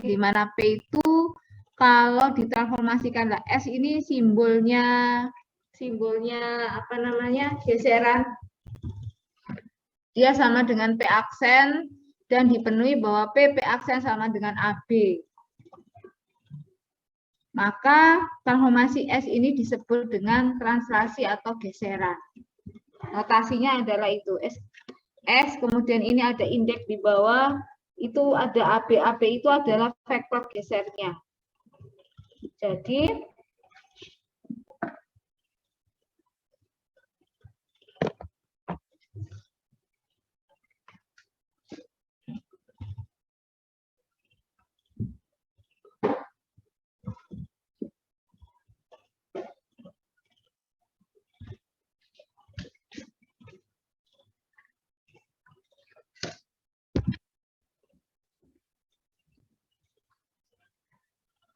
di mana P itu kalau ditransformasikan, lah S ini simbolnya apa namanya, geseran. Dia sama dengan P aksen dan dipenuhi bahwa P aksen sama dengan AB. Maka transformasi S ini disebut dengan translasi atau geseran. Notasinya adalah itu S, kemudian ini ada indeks di bawah, itu ada AB. AB itu adalah vektor gesernya. Jadi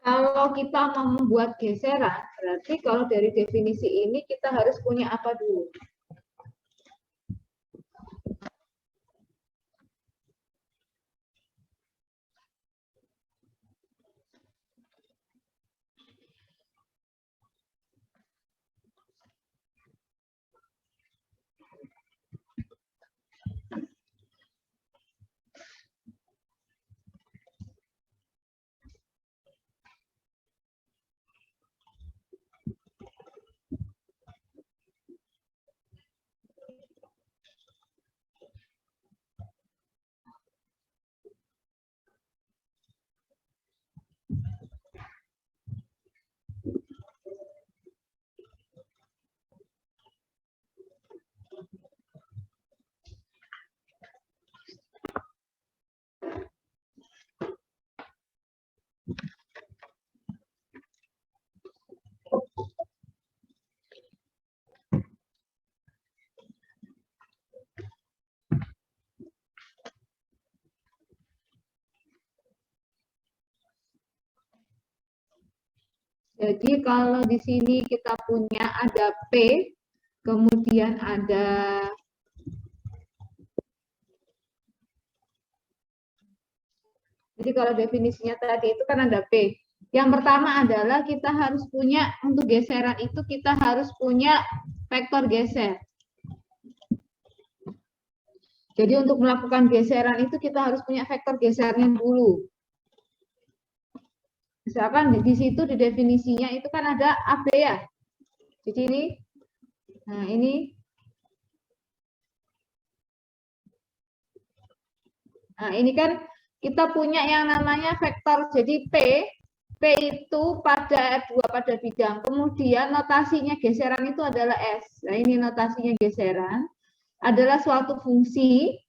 kalau kita mau membuat geseran, berarti kalau dari definisi ini kita harus punya apa dulu? Jadi kalau di sini kita punya ada P, kemudian ada jadi kalau definisinya tadi itu kan ada P. Yang pertama adalah kita harus punya, untuk geseran itu kita harus punya vektor geser. Jadi untuk melakukan geseran itu kita harus punya vektor gesernya dulu. Misalkan di situ di definisinya itu kan ada AB ya. Jadi ini, nah ini, nah ini kan kita punya yang namanya vektor. Jadi P itu pada F2 pada bidang. Kemudian notasinya geseran itu adalah S. Nah ini notasinya geseran adalah suatu fungsi.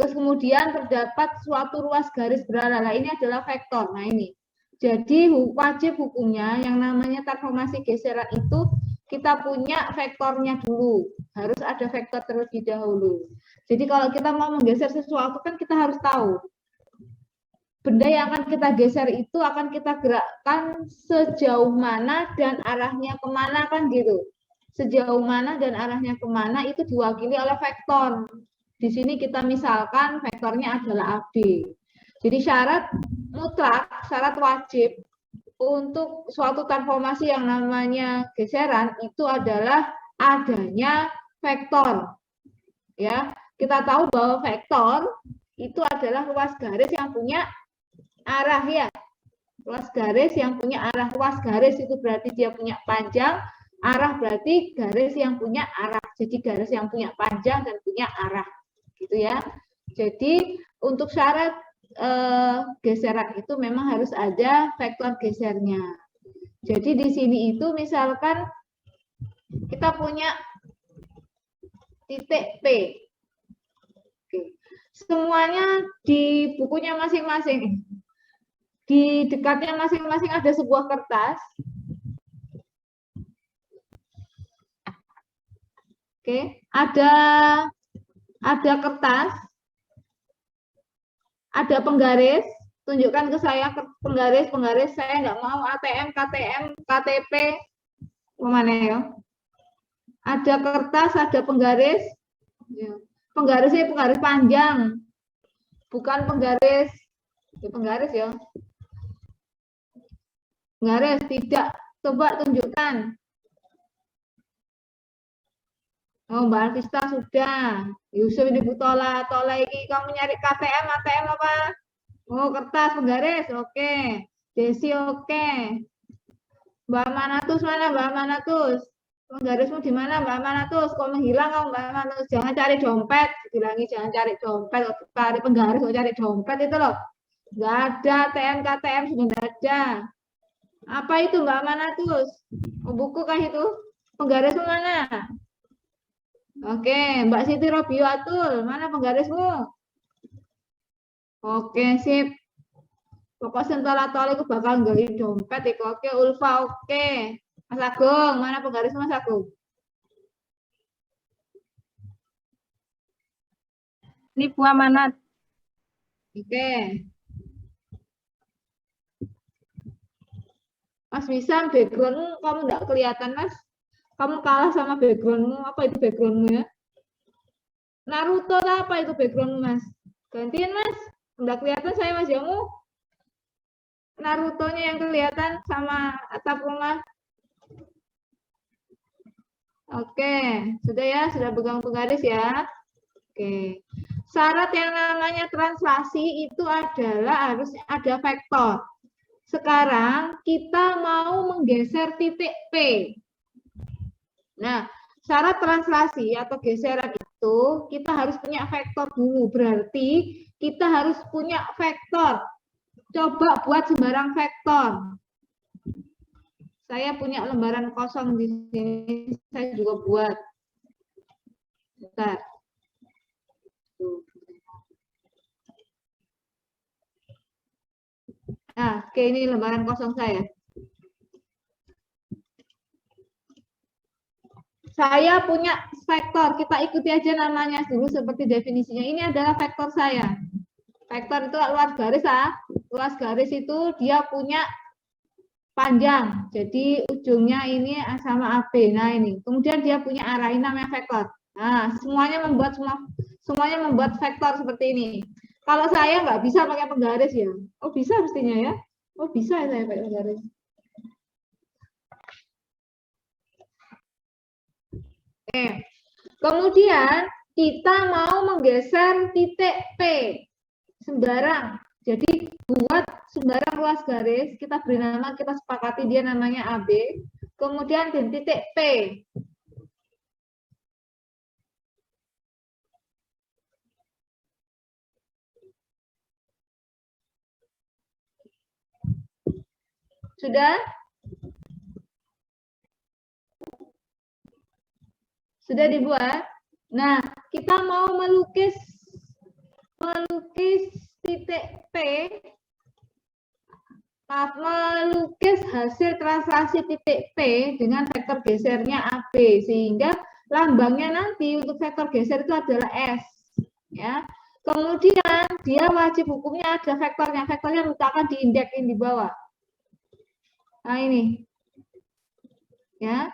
Terus kemudian terdapat suatu ruas garis berala. Nah, ini adalah vektor. Nah, ini. Jadi wajib hukumnya yang namanya transformasi geseran itu kita punya vektornya dulu. Harus ada vektor terlebih dahulu. Jadi kalau kita mau menggeser sesuatu kan kita harus tahu. Benda yang akan kita geser itu akan kita gerakkan sejauh mana dan arahnya kemana kan gitu. Sejauh mana dan arahnya kemana itu diwakili oleh vektor. Di sini kita misalkan vektornya adalah AB. Jadi syarat mutlak, syarat wajib untuk suatu transformasi yang namanya geseran itu adalah adanya vektor. Ya, kita tahu bahwa vektor itu adalah ruas garis yang punya arah ya. Ruas garis yang punya arah. Ruas garis itu berarti dia punya panjang, arah berarti garis yang punya arah. Jadi garis yang punya panjang dan punya arah. Gitu ya. Jadi untuk syarat geseran itu memang harus ada vektor gesernya. Jadi di sini itu misalkan kita punya titik P. Oke. Semuanya di bukunya masing-masing. Di dekatnya masing-masing ada sebuah kertas. Oke, ada kertas, ada penggaris, tunjukkan ke saya penggaris, saya nggak mau ATM, KTM, KTP, kemana ya? Ada kertas, ada penggaris, Penggarisnya penggaris panjang, bukan penggaris ya. Penggaris tidak. Coba tunjukkan. Oh, Mbak Alvista sudah. Yusuf ini Bu Tola. Tola ini kamu nyari KTM, ATM apa? Oh, kertas penggaris. Oke. Desi oke. Mbak Manatus mana Mbak Manatus? Penggarismu di mana Mbak Manatus? Kok menghilang kamu Mbak Manatus? Jangan cari dompet. Bilangi jangan cari dompet. Cari penggaris, kok cari dompet itu loh. Nggak ada TM, KTM sudah nggak ada. Apa itu Mbak Manatus? Oh, buku kah itu? Penggarismu mana? Oke, Mbak Siti Robiatul, mana penggarismu? Oke, sip. Pokok sentola-tola itu bakal nggak dompet itu. Oke, Ulfa oke. Mas Agung, mana penggarismu Mas Agung? Ini Bu Amanat. Oke. Mas Wisam, backgroundmu kamu nggak kelihatan Mas? Kamu kalah sama backgroundmu. Apa itu backgroundmu ya? Naruto apa itu backgroundmu Mas? Gantiin Mas. Nggak kelihatan saya Mas Jamu. Naruto-nya yang kelihatan sama atap rumah. Oke, sudah ya, sudah pegang penggaris ya. Oke. Syarat yang namanya translasi itu adalah harus ada vektor. Sekarang kita mau menggeser titik P. Nah, syarat translasi atau geseran itu kita harus punya vektor dulu. Berarti kita harus punya vektor. Coba buat sembarang vektor. Saya punya lembaran kosong di sini. Saya juga buat. Bentar. Nah, oke, ini lembaran kosong saya. Saya punya vektor. Kita ikuti aja namanya dulu seperti definisinya. Ini adalah vektor saya. Vektor itu luas garis ah. Luas garis itu dia punya panjang. Jadi ujungnya ini sama AB. Nah, ini. Kemudian dia punya arah, ini namanya vektor. Nah, semuanya membuat vektor seperti ini. Kalau saya nggak bisa pakai penggaris ya. Oh, bisa mestinya ya. Oh, bisa ya saya pakai penggaris. Oke. Kemudian kita mau menggeser titik P. Sembarang. Jadi buat sembarang luas garis, kita beri nama, kita sepakati dia namanya AB. Kemudian di titik P. Sudah? Sudah dibuat? Nah, kita mau melukis titik P, melukis hasil translasi titik P dengan vektor gesernya AB, sehingga lambangnya nanti untuk vektor geser itu adalah S. Ya. Kemudian dia wajib hukumnya ada vektornya. Vektornya letakkan di indeks yang di bawah. Nah ini. Ya.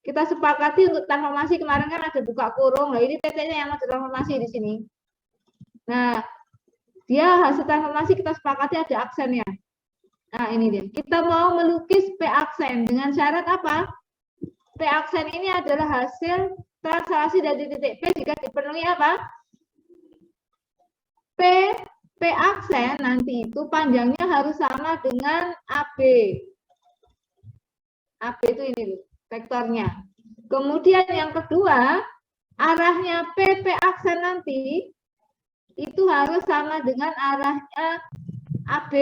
Kita sepakati untuk transformasi kemarin kan ada buka kurung. Nah ini PT-nya yang ada transformasi di sini. Nah, dia hasil transformasi kita sepakati ada aksennya. Nah ini dia. Kita mau melukis P aksen dengan syarat apa? P aksen ini adalah hasil translasi dari titik P jika dipenuhi apa? P aksen nanti itu panjangnya harus sama dengan AB. AB itu ini loh, vektornya. Kemudian yang kedua, arahnya P aksen nanti itu harus sama dengan arahnya AB.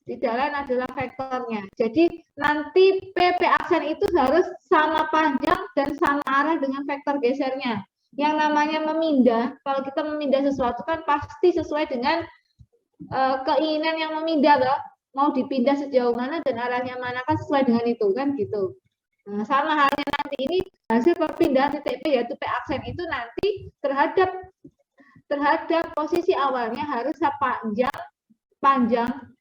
Tidak lain adalah vektornya. Jadi nanti P aksen itu harus sama panjang dan sama arah dengan vektor gesernya. Yang namanya memindah, kalau kita memindah sesuatu kan pasti sesuai dengan keinginan yang memindah, loh. Mau dipindah sejauh mana dan arahnya mana kan sesuai dengan itu kan gitu. Nah, sama halnya nanti ini hasil perpindahan titik P yaitu P aksen itu nanti terhadap posisi awalnya harus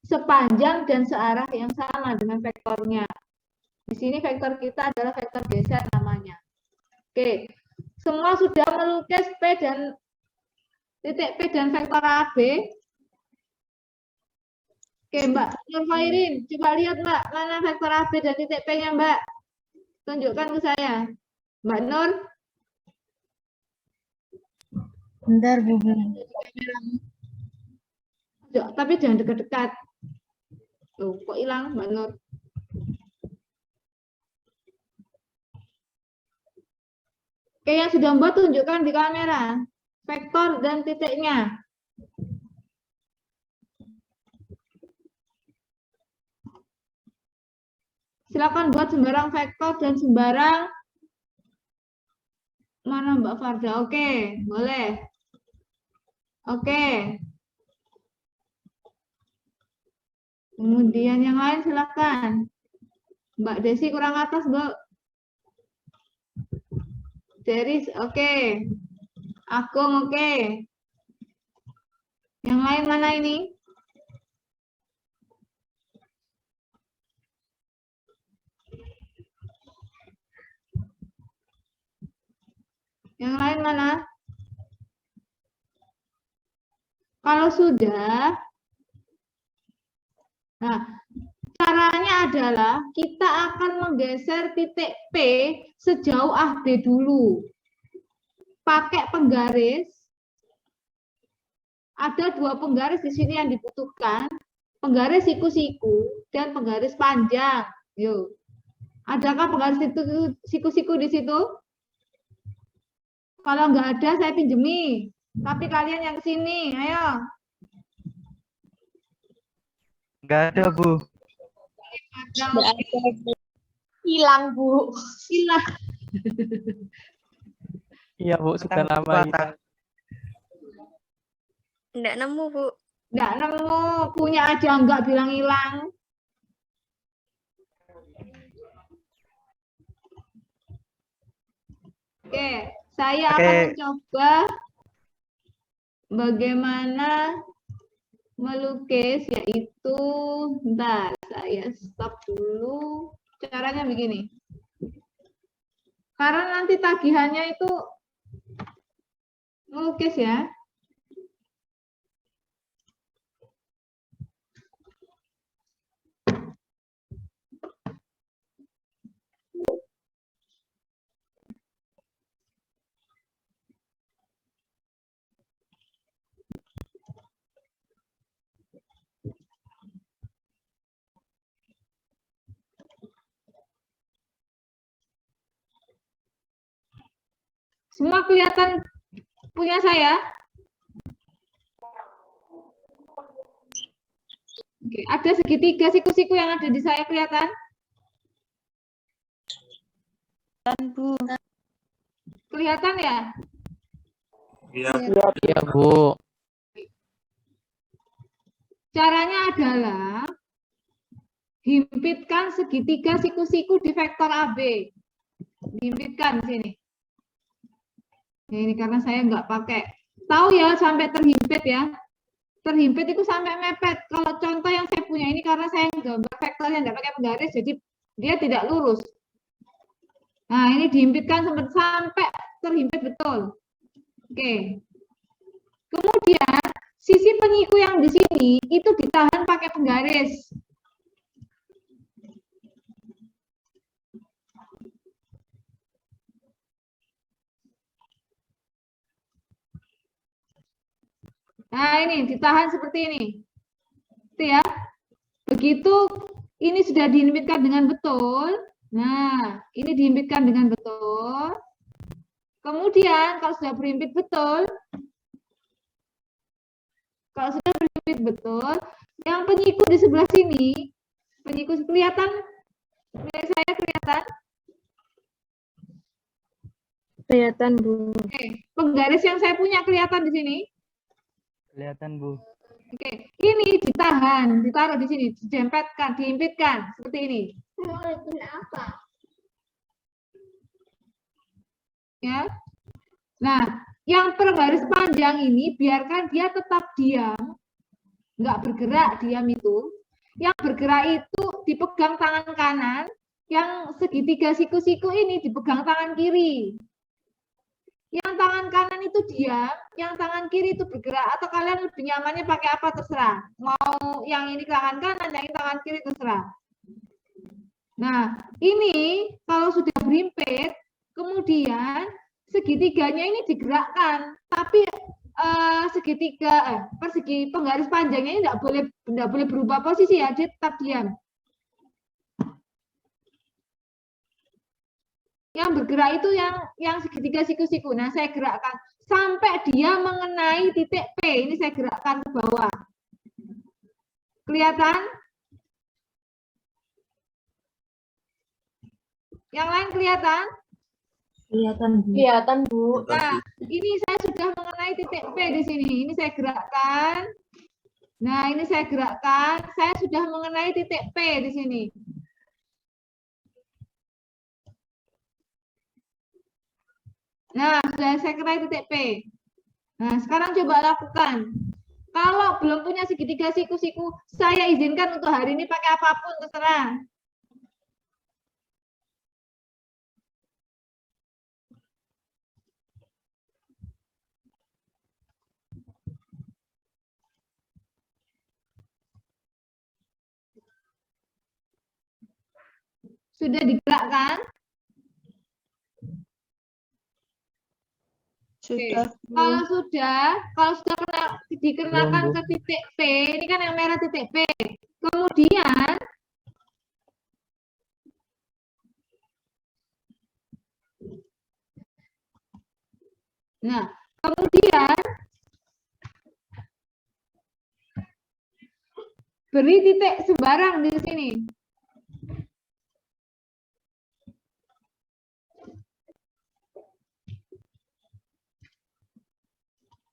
sepanjang dan searah yang sama dengan vektornya. Di sini vektor kita adalah vektor geser namanya. Oke. Semua sudah melukis P dan titik P dan vektor AB. Oke, Mbak Nurfairin, coba lihat Mbak, mana vektor AB dan titik P-nya Mbak. Tunjukkan ke saya. Mbak Nur. Bentar, Bu. Tapi jangan dekat-dekat. Tuh, kok hilang Mbak Nur? Oke, yang sudah Mbak tunjukkan di kamera. Vektor dan titiknya. Silakan buat sembarang vektor dan sembarang mana Mbak Farda. Oke, boleh. Oke. Kemudian yang lain silakan. Mbak Desi kurang atas, Mbak. Deris, oke. Agung, oke. Yang lain mana ini? Yang lain mana? Kalau sudah, nah, caranya adalah kita akan menggeser titik P sejauh AB dulu. Pakai penggaris. Ada 2 penggaris di sini yang dibutuhkan. Penggaris siku-siku dan penggaris panjang. Yuk. Adakah penggaris siku-siku di situ? Kalau nggak ada, saya pinjemi. Tapi kalian yang kesini, ayo. Nggak ada, Bu. Hilang, Bu. Hilang. Iya, Bu, sudah lama hilang. Nggak nemu, Bu. Nggak nemu, punya aja nggak bilang hilang. Oke, saya akan mencoba bagaimana melukis, yaitu, bentar, saya stop dulu. Caranya begini. Karena nanti tagihannya itu melukis ya. Semua kelihatan punya saya? Oke, ada segitiga siku-siku yang ada di saya kelihatan? Bu. Kelihatan ya? Iya, Bu. Caranya adalah himpitkan segitiga siku-siku di vektor AB. Himpitkan di sini. Nah, ini karena saya nggak pakai. Tahu ya sampai terhimpit ya. Terhimpit itu sampai mepet. Kalau contoh yang saya punya ini karena saya gambar vektornya nggak pakai penggaris, jadi dia tidak lurus. Nah, ini dihimpitkan sampai terhimpit betul. Oke. Kemudian sisi penyiku yang di sini itu ditahan pakai penggaris. Nah, ini ditahan seperti ini. Itu ya. Begitu ini sudah dihimpitkan dengan betul. Nah, ini dihimpitkan dengan betul. Kemudian kalau sudah berhimpit betul, yang penyiku di sebelah sini, penyiku kelihatan, milik saya kelihatan? Kelihatan, Bu. Oke, penggaris yang saya punya kelihatan di sini? Kelihatan, Bu. Oke, ini ditahan, ditaruh di sini, dijempetkan, dihimpitkan seperti ini. Apa? Ya. Nah, yang penggaris panjang ini biarkan dia tetap diam, nggak bergerak, diam itu. Yang bergerak itu dipegang tangan kanan, yang segitiga siku-siku ini dipegang tangan kiri. Yang tangan kanan itu diam, yang tangan kiri itu bergerak, atau kalian lebih nyamannya pakai apa terserah. Mau yang ini tangan kanan, yang ini tangan kiri terserah. Nah, ini kalau sudah berimpit, kemudian segitiganya ini digerakkan, tapi persegi penggaris panjangnya ini tidak boleh berubah posisi ya, dia tetap diam. Yang bergerak itu yang segitiga siku-siku. Nah, saya gerakkan sampai dia mengenai titik P. Ini saya gerakkan ke bawah. Kelihatan? Yang lain kelihatan? Kelihatan, Bu. Kelihatan, Bu. Nah, ini saya sudah mengenai titik P di sini. Ini saya gerakkan. Nah, ini saya gerakkan. Saya sudah mengenai titik P di sini. Nah, sudah saya kenai titik P. Nah, sekarang coba lakukan. Kalau belum punya segitiga siku-siku, saya izinkan untuk hari ini pakai apapun, terserah. Sudah digerakkan? Sudah. Kalau sudah dikenakan ke titik P, ini kan yang merah titik P. Kemudian beri titik sembarang di sini.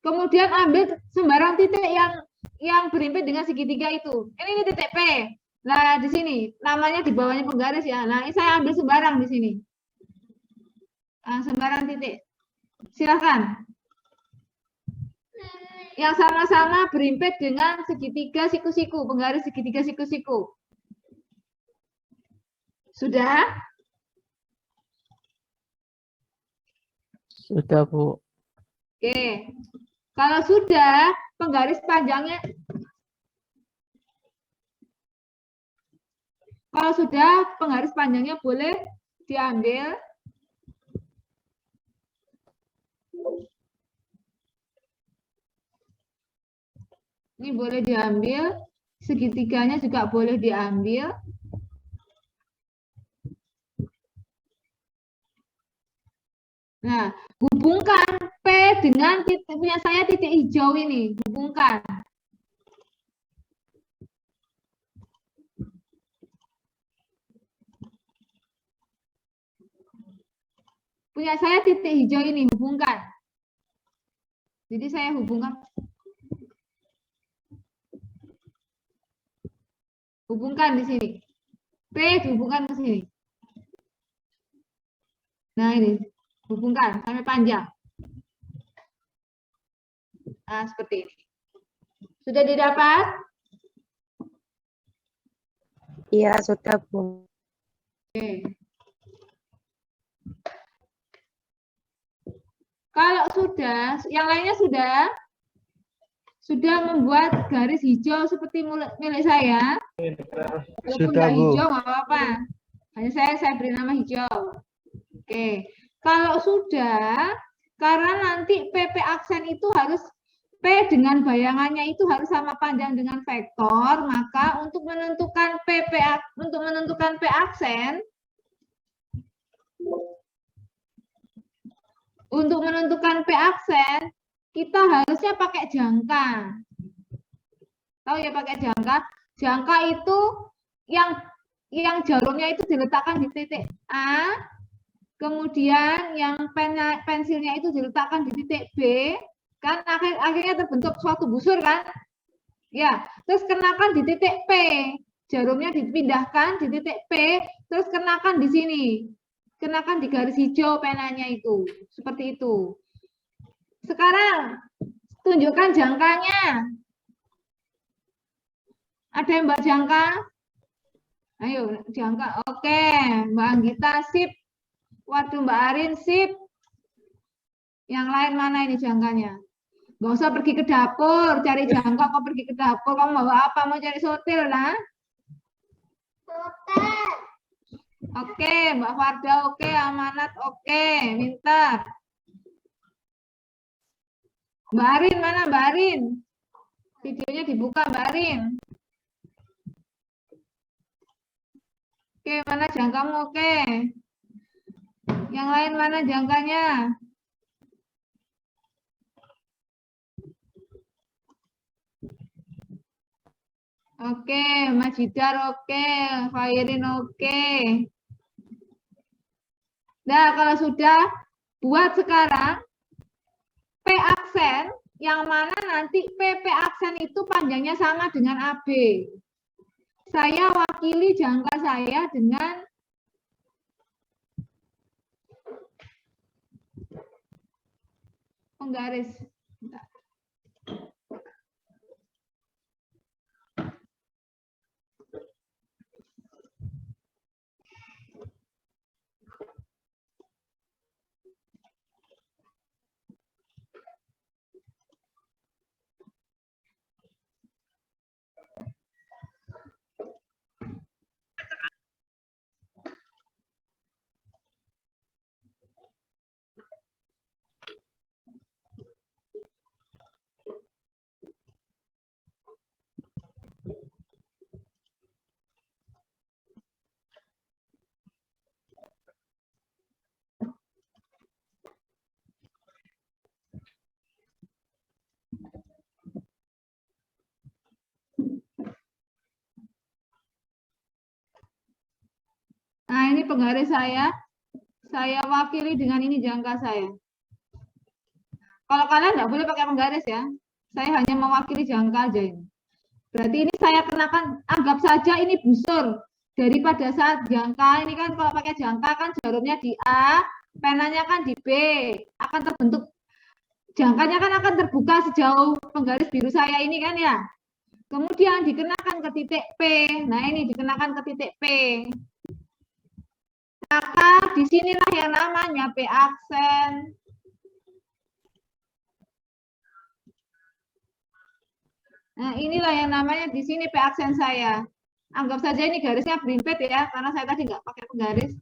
Kemudian ambil sembarang titik yang berimpit dengan segitiga itu. Ini titik P. Nah, di sini namanya di bawahnya penggaris ya. Nah, ini saya ambil sembarang di sini. Nah, sembarang titik. Silakan. Yang sama-sama berimpit dengan segitiga siku-siku, penggaris segitiga siku-siku. Sudah? Sudah, Bu. Oke. Kalau sudah, penggaris panjangnya boleh diambil. Ini boleh diambil. Segitiganya juga boleh diambil. Nah, hubungkan P dengan titik punya saya titik hijau ini. Hubungkan. Punya saya titik hijau ini, hubungkan. Jadi saya hubungkan. Hubungkan di sini. P dihubungkan ke sini. Nah, ini. Hubungkan sampai panjang. Nah, seperti ini. Sudah didapat? Iya, sudah, Bu. Oke. Kalau sudah, yang lainnya sudah membuat garis hijau seperti milik saya. Walaupun Sudah, nggak Bu. hijau nggak apa-apa. Hanya saya beri nama hijau. Oke. Kalau sudah, karena nanti PP aksen itu harus P dengan bayangannya itu harus sama panjang dengan vektor, maka untuk menentukan P aksen, kita harusnya pakai jangka. Tahu ya pakai jangka? Jangka itu yang jarumnya itu diletakkan di titik A, kemudian yang pensilnya itu diletakkan di titik B, kan akhirnya terbentuk suatu busur kan? Ya, terus kenakan di titik P, jarumnya dipindahkan di titik P, terus kenakan di sini, kenakan di garis hijau penanya itu, seperti itu. Sekarang tunjukkan jangkanya. Ada yang Mbak jangka? Ayo jangka. Oke, Mbak Anggita sip. Waduh, Mbak Arin sip. Yang lain mana ini jangkanya? Gak usah pergi ke dapur, cari jangka, kok pergi ke dapur, kamu bawa apa? Mau cari sotil, nah? Sotil. Oke, Mbak Farda, oke, Amanat, oke, Minta. Mbak Arin, mana Mbak Arin? Videonya dibuka, Mbak Arin. Oke, mana jangkamu? Oke. Yang lain mana jangkanya? Oke, Majidar oke, Fairin oke. Nah, kalau sudah buat sekarang P aksen yang mana nanti PP aksen itu panjangnya sama dengan AB. Saya wakili jangka saya dengan penggaris. Nah, ini penggaris saya wakili dengan ini jangka saya. Kalau kalian nggak boleh pakai penggaris ya, saya hanya mewakili jangka aja ini. Berarti ini saya kenakan, anggap saja ini busur. Daripada saat jangka, ini kan kalau pakai jangka kan jarumnya di A, penanya kan di B, akan terbentuk, jangkanya kan akan terbuka sejauh penggaris biru saya ini kan ya. Kemudian dikenakan ke titik P, nah ini dikenakan ke titik P. Maka disinilah yang namanya P aksen. Nah, inilah yang namanya di sini P aksen saya. Anggap saja ini garisnya berimpit ya, karena saya tadi nggak pakai penggaris.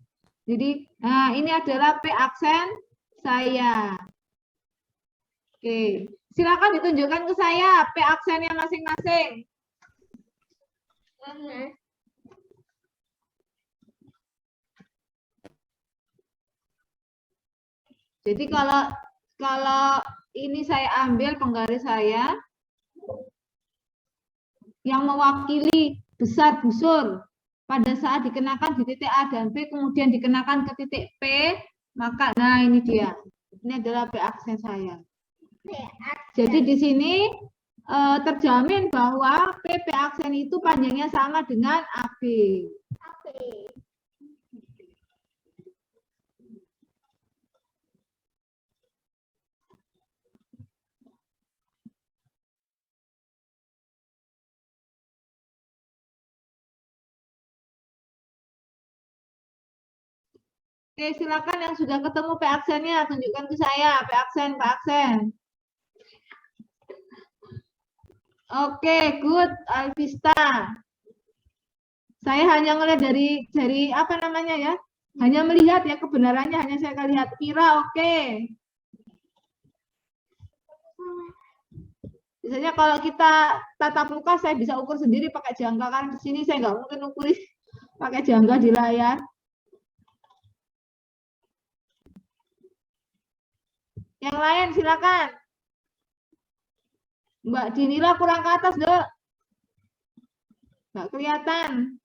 Jadi, nah ini adalah P aksen saya. Oke, silakan ditunjukkan ke saya P aksennya masing-masing. Jadi kalau ini saya ambil penggaris saya yang mewakili besar busur pada saat dikenakan di titik A dan B kemudian dikenakan ke titik P, maka nah ini dia. Ini adalah P aksen saya. Jadi di sini terjamin bahwa PP aksen itu panjangnya sama dengan AB. Oke, silakan yang sudah ketemu P aksennya, tunjukkan ke saya P aksen. Oke, good, Alvista. Saya hanya melihat dari apa namanya ya, hanya melihat ya kebenarannya hanya saya lihat. Pira, oke. Biasanya kalau kita tatap muka saya bisa ukur sendiri pakai jangka, kan di sini saya nggak mungkin ukur pakai jangka di layar. Yang lain silakan. Mbak Dinila kurang ke atas, Dok. Nggak kelihatan.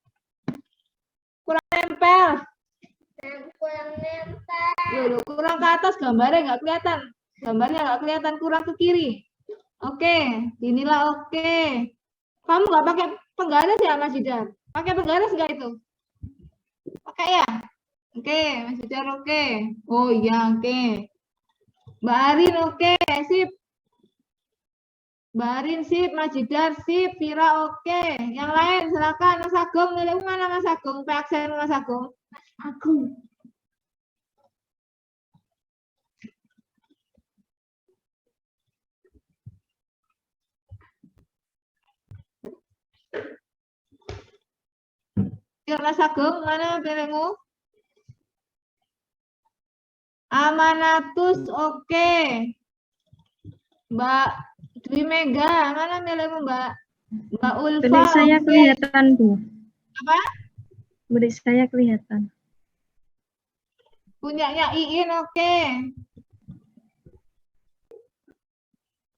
Kurang nempel. Kurang nempel. Loh, kurang ke atas gambarnya nggak kelihatan. Gambarnya nggak kelihatan, kurang ke kiri. Oke, Dinila oke. Kamu nggak pakai penggaris ya, Mas Jidar? Pakai penggaris nggak itu? Pakai ya? Oke, Mas Jidar oke. Oh iya, oke. Mbak Arin oke, sip. Mbak Arin sip, Mas Jidar sip, Vira oke. Yang lain silakan, Mas Agung. Mana Mas Agung? P aksen Mas Agung. Mas Agung. Mas Agung, mana pilihmu? Amanatus, oke. Mbak Dwi Mega, mana milihmu Mbak? Mbak Ulfa, Beri saya oke. kelihatan, Bu. Apa? Beri saya kelihatan. Punyanya Iin, oke.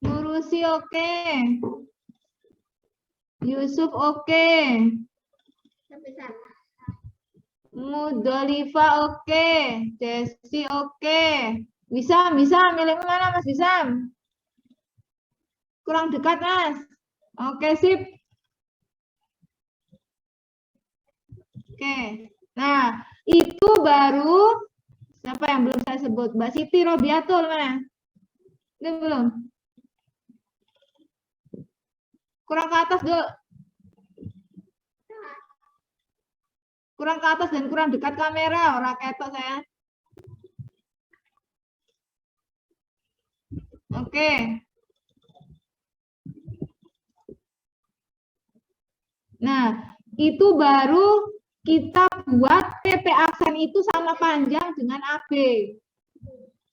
Nurusi, oke. Yusuf, oke. Mudolifa, oke. Desi, oke. Bisa milihmu mana Mas Wisam? Kurang dekat Mas. Oke, sip. Oke. Nah, itu baru siapa yang belum saya sebut? Mbak Siti Robiatul mana? Ini belum. Kurang ke atas, Dok. Kurang ke atas dan kurang dekat kamera, ora ketok saya. Oke. Nah, itu baru kita buat PP aksen itu sama panjang dengan AB.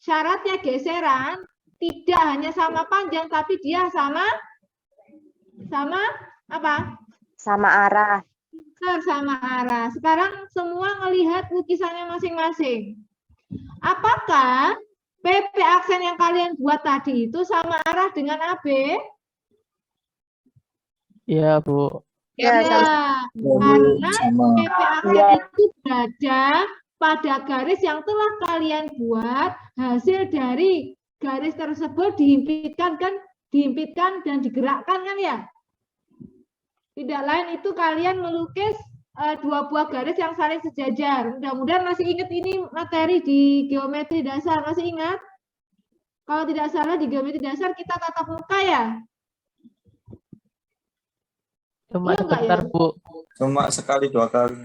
Syaratnya geseran tidak hanya sama panjang, tapi dia sama apa? Sama arah. Sama arah. Sekarang semua melihat lukisannya masing-masing. Apakah PP aksen yang kalian buat tadi itu sama arah dengan AB? Iya, Bu. Ya, karena PP aksen itu berada pada garis yang telah kalian buat. Hasil dari garis tersebut dihimpitkan dan digerakkan kan ya? Tidak lain itu kalian melukis dua buah garis yang saling sejajar. Mudah-mudahan masih ingat ini materi di geometri dasar. Masih ingat? Kalau tidak salah di geometri dasar kita tatap muka ya? Cuma Iya sebentar, ya? Bu. Cuma sekali 2 kali.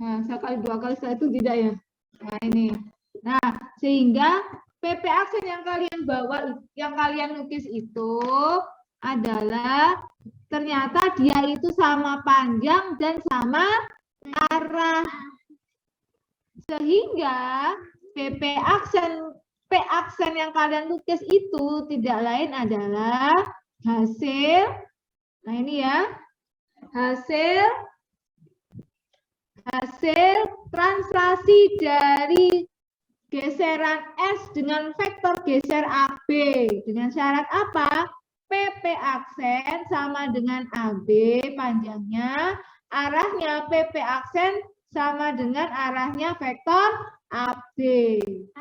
Nah, sekali 2 kali setelah itu tidak ya? Nah, ini. Nah, sehingga PP aksen yang kalian bawa, yang kalian lukis itu adalah ternyata dia itu sama panjang dan sama arah. Sehingga P aksen yang kalian lukis itu tidak lain adalah hasil, nah ini ya, hasil translasi dari geseran S dengan vektor geser AB. Dengan syarat apa? PP aksen sama dengan AB panjangnya, arahnya PP aksen sama dengan arahnya vektor AB.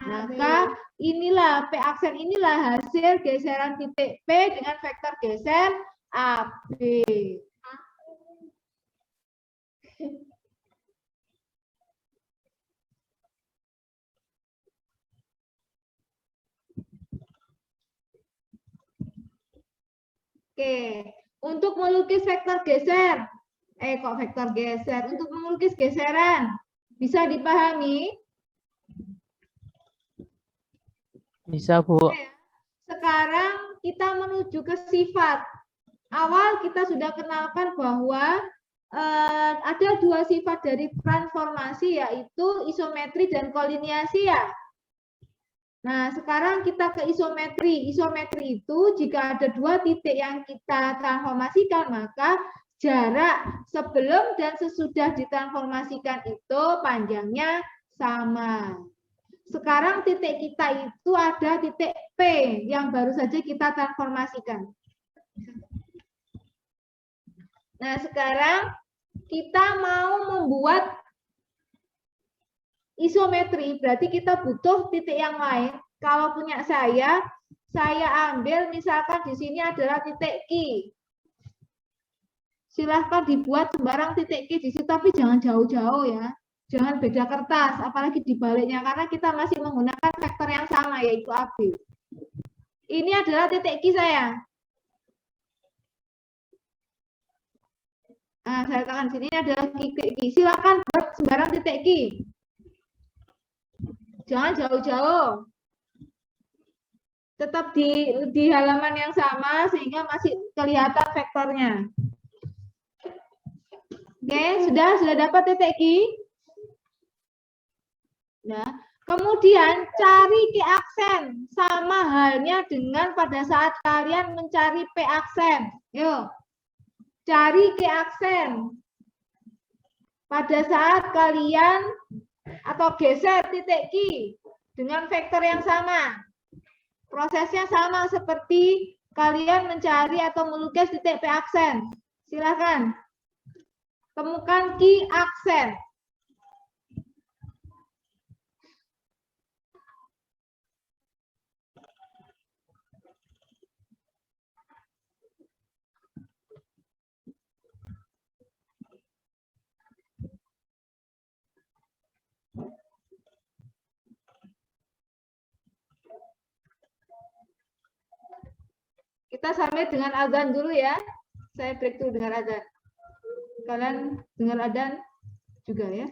Maka inilah P aksen inilah hasil geseran titik P dengan vektor geser AB. Oke, untuk melukis vektor geser, untuk melukis geseran, bisa dipahami? Bisa, Bu. Sekarang kita menuju ke sifat. Awal kita sudah kenalkan bahwa ada 2 sifat dari transformasi, yaitu isometri dan koliniasi ya. Nah, sekarang kita ke isometri. Isometri itu jika ada 2 titik yang kita transformasikan, maka jarak sebelum dan sesudah ditransformasikan itu panjangnya sama. Sekarang titik kita itu ada titik P yang baru saja kita transformasikan. Nah, sekarang kita mau membuat isometri, berarti kita butuh titik yang lain. Kalau punya saya ambil misalkan di sini adalah titik Q. Silahkan dibuat sembarang titik Q di situ, tapi jangan jauh-jauh ya. Jangan beda kertas, apalagi di baliknya, karena kita masih menggunakan vektor yang sama, yaitu AB. Ini adalah titik Q saya. Nah, saya katakan sini adalah titik Q. Silahkan buat sembarang titik Q. Jangan jauh-jauh. Tetap di halaman yang sama sehingga masih kelihatan vektornya. Oke, sudah dapat titik Q? Nah, kemudian cari Q aksen. Sama halnya dengan pada saat kalian mencari P aksen. Yuk, cari Q aksen. Pada saat kalian atau geser titik Q dengan vektor yang sama. Prosesnya sama seperti kalian mencari atau melukis titik P aksen. Silakan. Temukan Q aksen. Kita sampai dengan azan dulu ya. Saya break dulu dengan azan. Kalian dengar azan juga ya.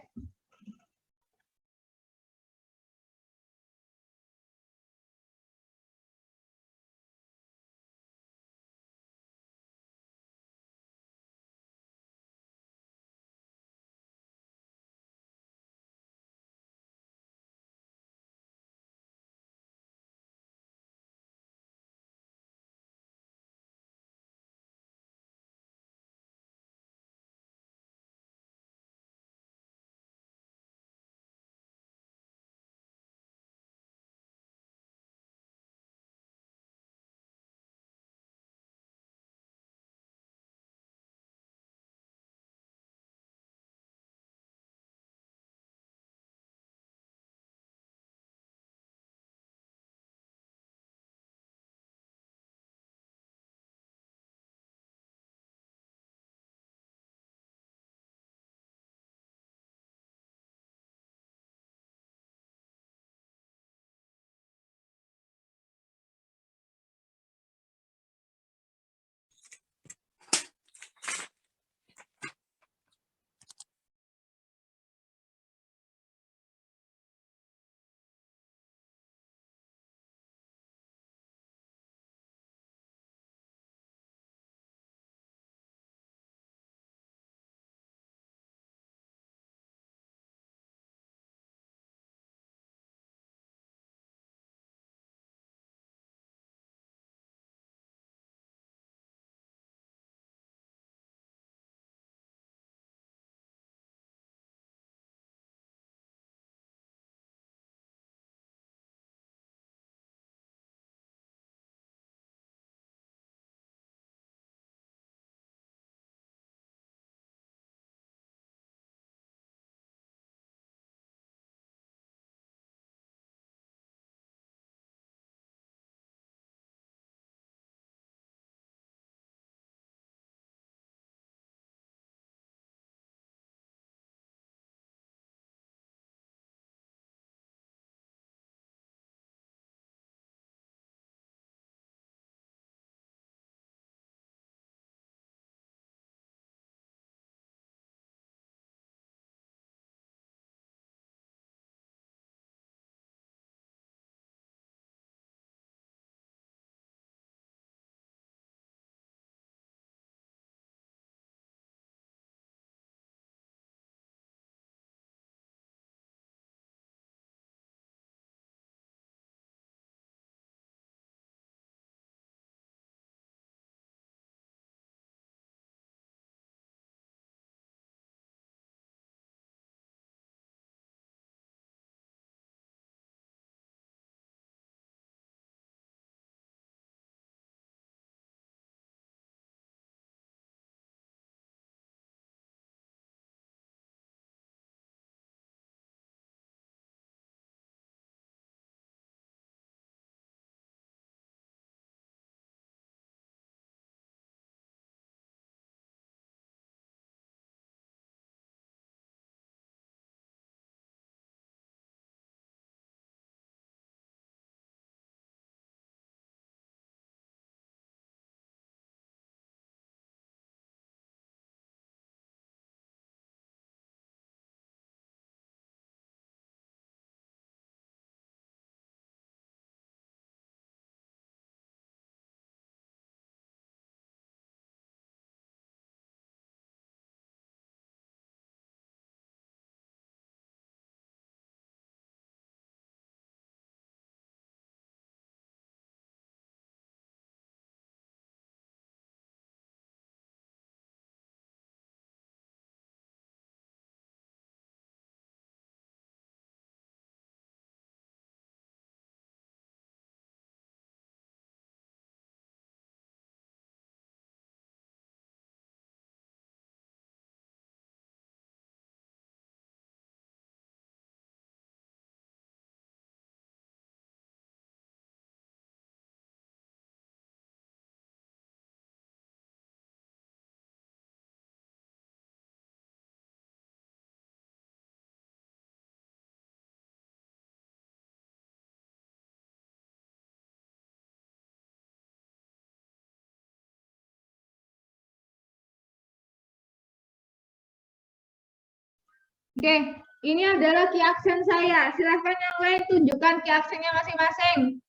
Oke, ini adalah key aksen saya. Silahkan yang lain tunjukkan key aksennya masing-masing.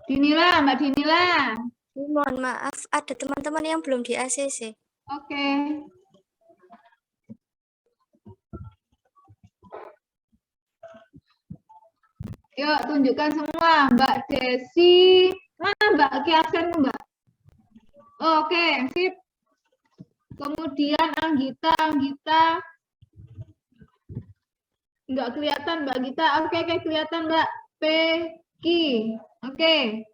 Dinila, Mbak Dinila. Mohon maaf, ada teman-teman yang belum di ACC. Oke. Yuk, tunjukkan semua. Mbak Desi. Mana Mbak key aksenmu, Mbak? Oke, sip. Kemudian Anggita. Enggak kelihatan Mbak Gita. Oke, kelihatan Mbak Peki. Oke.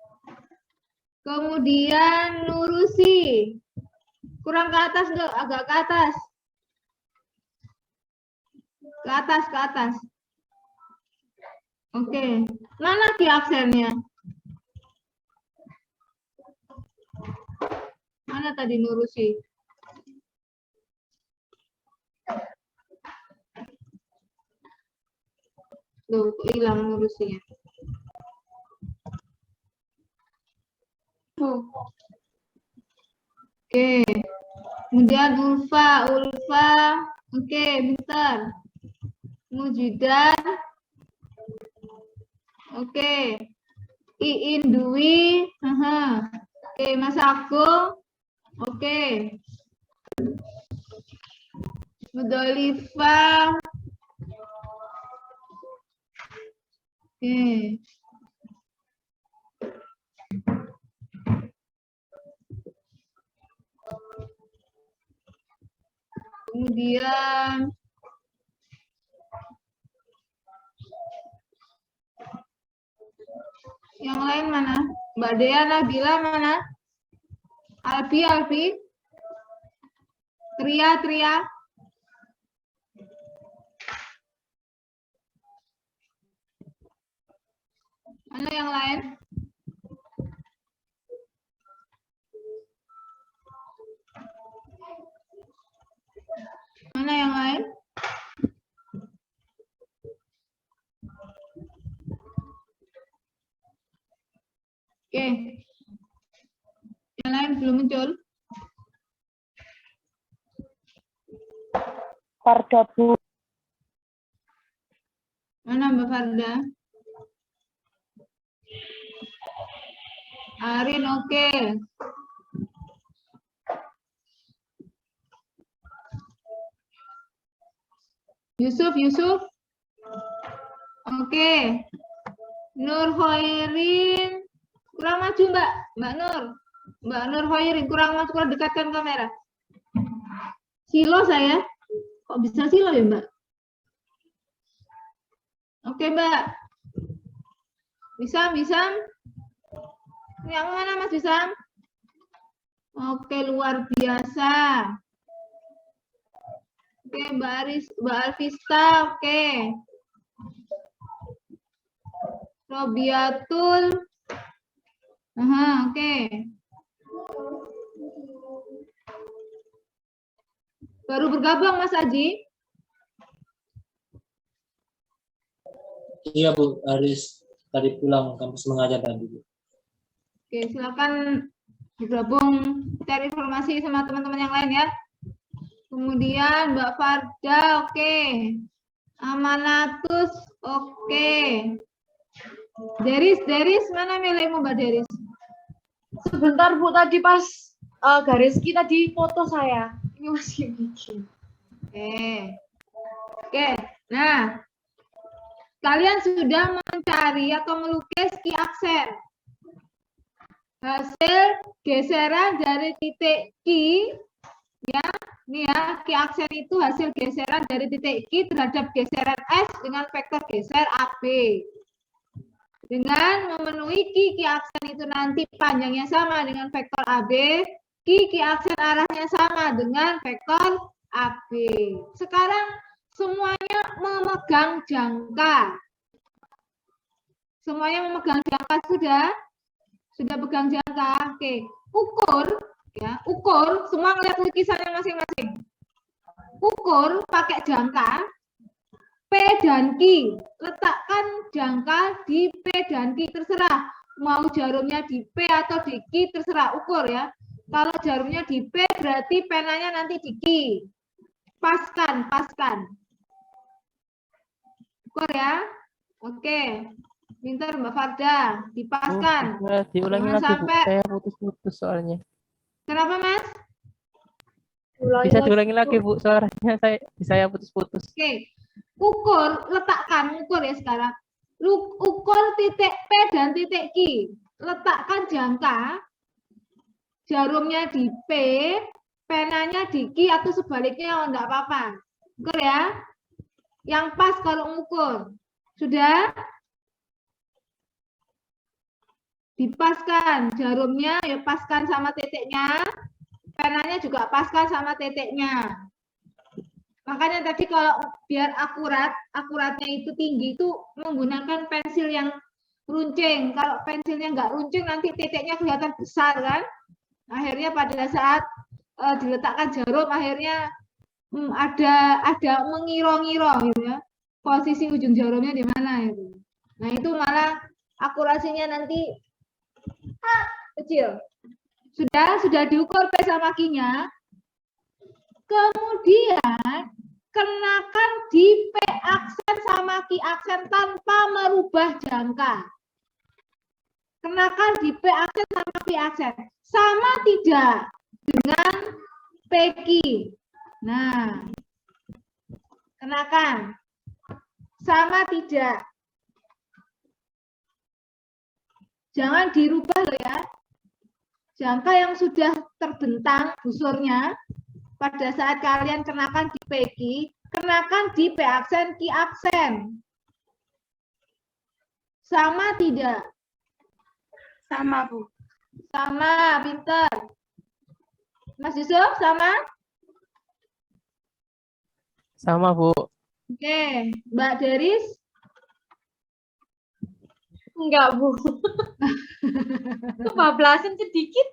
Kemudian Nurusi. Kurang ke atas enggak? Agak ke atas. Ke atas. Oke. Mana key aksennya? Mana tadi Nurusi? Loh, kok hilang Nurusinya? Oke. Kemudian Ulfa. Oke, bentar. Mujidan. Oke. Iin Dwi. Oke, Mas Agung. Oke. Mudolifah. Oke. Kemudian yang lain mana? Mbak Dea, Nabila mana? Alfi. Tria. Mana yang lain? Mana yang lain? Oke. Yang lain belum muncul? Farda, Bu. Mana Mbak Farda? Arin, oke. Yusuf. Oke. Nur Hoirin. Kurang maju, Mbak Nur. Mbak Nur Hoirin, kurang maju, kurang dekatkan kamera. Silo saya. Kok bisa silo ya, Mbak? Oke, Mbak. Bisa. Yang mana Mas Bisam? Oke, luar biasa. Oke, Mbak Alvista, oke. Robiatul. Oke. Baru bergabung Mas Aji? Iya Bu, Aris tadi pulang kampus mengajar tadi. Oke, silakan bergabung cari informasi sama teman-teman yang lain ya. Kemudian Mbak Farda, oke. Amanatus, oke. Deris, mana milikmu Mbak Deris? Sebentar Bu, tadi pas garis kita di foto saya. Ini masih bikin. Oke. Nah, kalian sudah mencari atau melukis key aksen. Hasil geseran dari titik Q, ya, ini ya, key aksen itu hasil geseran dari titik Q terhadap geseran S dengan vektor geser AB. Dengan memenuhi key aksen itu nanti panjangnya sama dengan vektor AB, key aksen arahnya sama dengan vektor AB. Sekarang semuanya memegang jangka. Semuanya memegang jangka sudah? Sudah pegang jangka. Oke. Ukur, semua ngeliat lukisannya masing-masing. Ukur pakai jangka P dan Q. Letakkan jangka di P dan Q, terserah. Mau jarumnya di P atau di Q, terserah, ukur ya. Kalau jarumnya di P berarti penanya nanti di Q. Paskan. Ukur ya. Oke. Pintar Mbak Farda. Dipaskan. Bisa diulangi Jangan lagi, Bu. sampai- Saya putus-putus soalnya. Kenapa, Mas? Bisa diulangi lagi, Bu. Suaranya saya putus-putus. Oke. Letakkan ya sekarang. Ukur titik P dan titik Q. Letakkan jangka jarumnya di P, penanya di Q atau sebaliknya, enggak apa-apa. Ukur ya. Yang pas kalau ngukur. Sudah? Dipaskan jarumnya, ya paskan sama titiknya. Penanya juga paskan sama titiknya. Makanya tadi kalau biar akuratnya itu tinggi, itu menggunakan pensil yang runcing. Kalau pensilnya nggak runcing, nanti titiknya kelihatan besar kan. Akhirnya pada saat diletakkan jarum, akhirnya ada mengiro-ngiro gitu ya. Posisi ujung jarumnya di mana itu. Nah itu malah akurasinya nanti kecil. Sudah diukur P sama Q-nya. Kemudian kenakan di P aksen sama Q aksen tanpa merubah jangka. Kenakan di P aksen sama Q aksen. Sama tidak dengan PQ. Nah, kenakan. Sama tidak. Jangan dirubah loh ya. Jangka yang sudah terbentang busurnya, pada saat kalian kenakan di PQ, kenakan di P aksen, Q aksen. Sama tidak? Sama, Bu. Sama, pinter. Mas Yusuf, sama? Sama, Bu. Oke, Mbak Deris? Enggak, Bu. Kebablasan sedikit.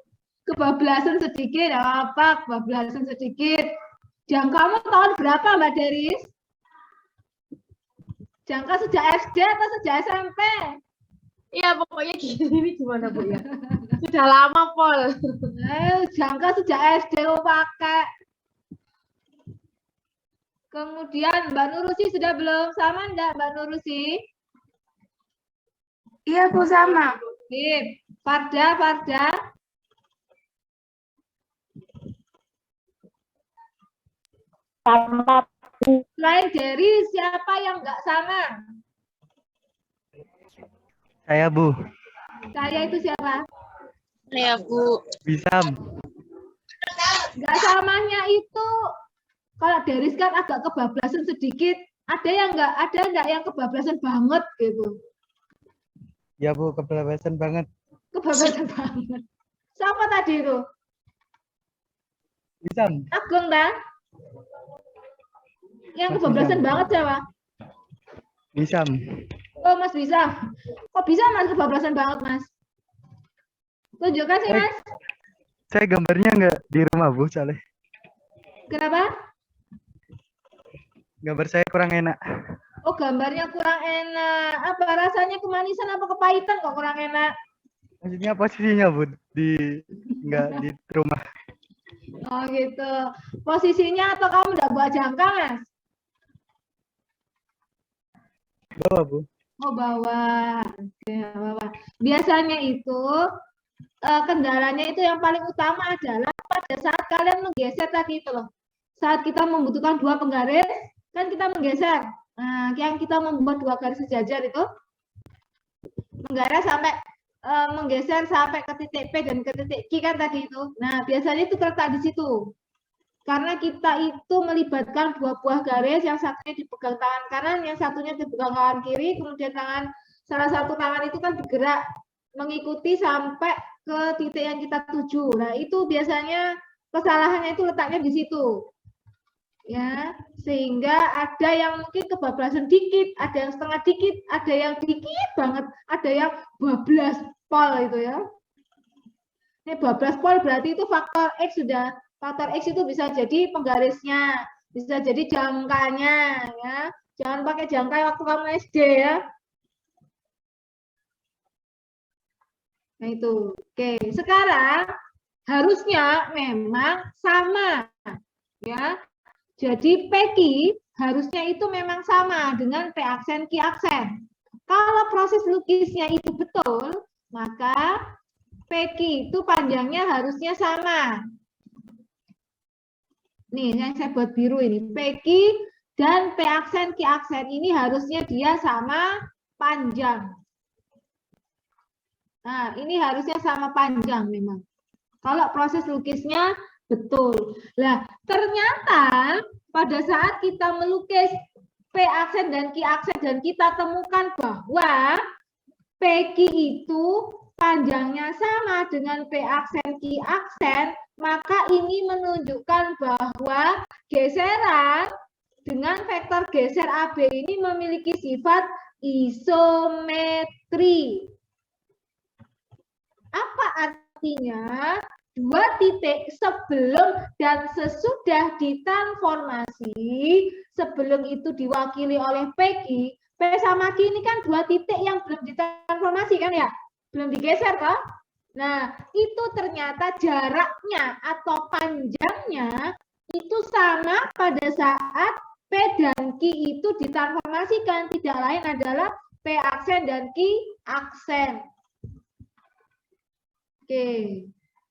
Kebablasan sedikit, apa? Kebablasan sedikit. Jangkamu tahun berapa, Mbak Deris? Jangka sejak SD atau sejak SMP? Iya, pokoknya gini gimana, Bu ya? Sudah lama, Pol. Jangka sejak SD lo pakai. Kemudian Mbak Nurusi sudah belum? Sama enggak Mbak Nurusi? Iya, Bu, sama. Sip. Farda. Sama. Selain dari siapa yang enggak sama? Saya, Bu. Saya itu siapa? Ya, Bu. Bisam. Enggak samanya itu kalau Deris kan agak kebablasan sedikit. Ada enggak yang kebablasan banget gitu? Ya, Bu, kebablasan banget. Kebablasan banget. Siapa tadi itu? Bisam. Agung dah. Yang Mas kebablasan Bisam. banget siapa? Bisam. Oh, Mas bisa. Kok bisa Mas kebablasan banget, Mas? Tunjukkan sih, Mas. Saya gambarnya nggak di rumah, Bu, soalnya. Kenapa? Gambar saya kurang enak. Oh, gambarnya kurang enak. Apa rasanya kemanisan apa kepahitan kok kurang enak? Maksudnya posisinya, Bu, nggak di rumah. Oh, gitu. Posisinya atau kamu udah buat jangka, Mas? Bawa, Bu. Oh, bawa. Oke, bawa. Biasanya itu kendalanya itu yang paling utama adalah pada saat kalian menggeser tadi itu loh. Saat kita membutuhkan dua penggaris, kan kita menggeser. Nah, yang kita membuat dua garis sejajar itu menggeser sampai ke titik P dan ke titik Q kan tadi itu. Nah, biasanya itu terletak di situ. Karena kita itu melibatkan dua buah garis, yang satunya dipegang tangan kanan, yang satunya dipegang tangan kiri, kemudian salah satu tangan itu kan bergerak mengikuti sampai ke titik yang kita tuju. Nah, itu biasanya kesalahannya itu letaknya di situ. Ya, sehingga ada yang mungkin kebablasan dikit, ada yang setengah dikit, ada yang dikit banget, ada yang bablas pol itu ya. Ini bablas pol berarti itu faktor X sudah. Faktor X itu bisa jadi penggarisnya, bisa jadi jangkanya ya. Jangan pakai jangka waktu kamu SD ya. Nah itu. Oke, sekarang harusnya memang sama, ya. Jadi PQ harusnya itu memang sama dengan P aksen Q aksen. Kalau proses lukisnya itu betul, maka PQ itu panjangnya harusnya sama. Nih, yang saya buat biru ini, PQ dan P aksen Q aksen ini harusnya dia sama panjang. Nah, ini harusnya sama panjang memang. Kalau proses lukisnya betul. Nah, ternyata pada saat kita melukis P aksen dan Q aksen dan kita temukan bahwa PQ itu panjangnya sama dengan P aksen Q aksen, maka ini menunjukkan bahwa geseran dengan vektor geser AB ini memiliki sifat isometri. Apa artinya? Dua titik sebelum dan sesudah ditransformasi, sebelum itu diwakili oleh PQ, P sama Q ini kan dua titik yang belum ditransformasi kan ya? Belum digeser kan? Nah, itu ternyata jaraknya atau panjangnya itu sama pada saat P dan Q itu ditransformasikan, tidak lain adalah P aksen dan Q aksen. Oke.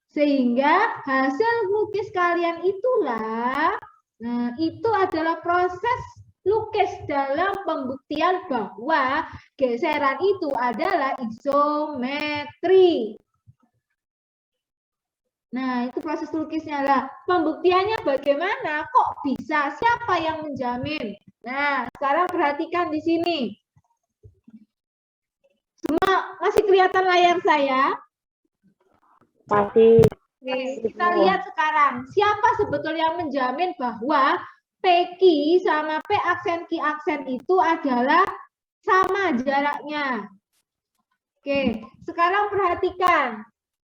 Sehingga hasil lukis kalian itulah, nah itu adalah proses lukis dalam pembuktian bahwa geseran itu adalah isometri. Nah, itu proses lukisnya lah. Pembuktiannya bagaimana? Kok bisa? Siapa yang menjamin? Nah, sekarang perhatikan di sini. Semua masih kelihatan layar saya? Masih. Oke, kita lihat sekarang. Siapa sebetulnya yang menjamin bahwa PQ sama P aksen Q aksen itu adalah sama jaraknya? Oke, sekarang perhatikan.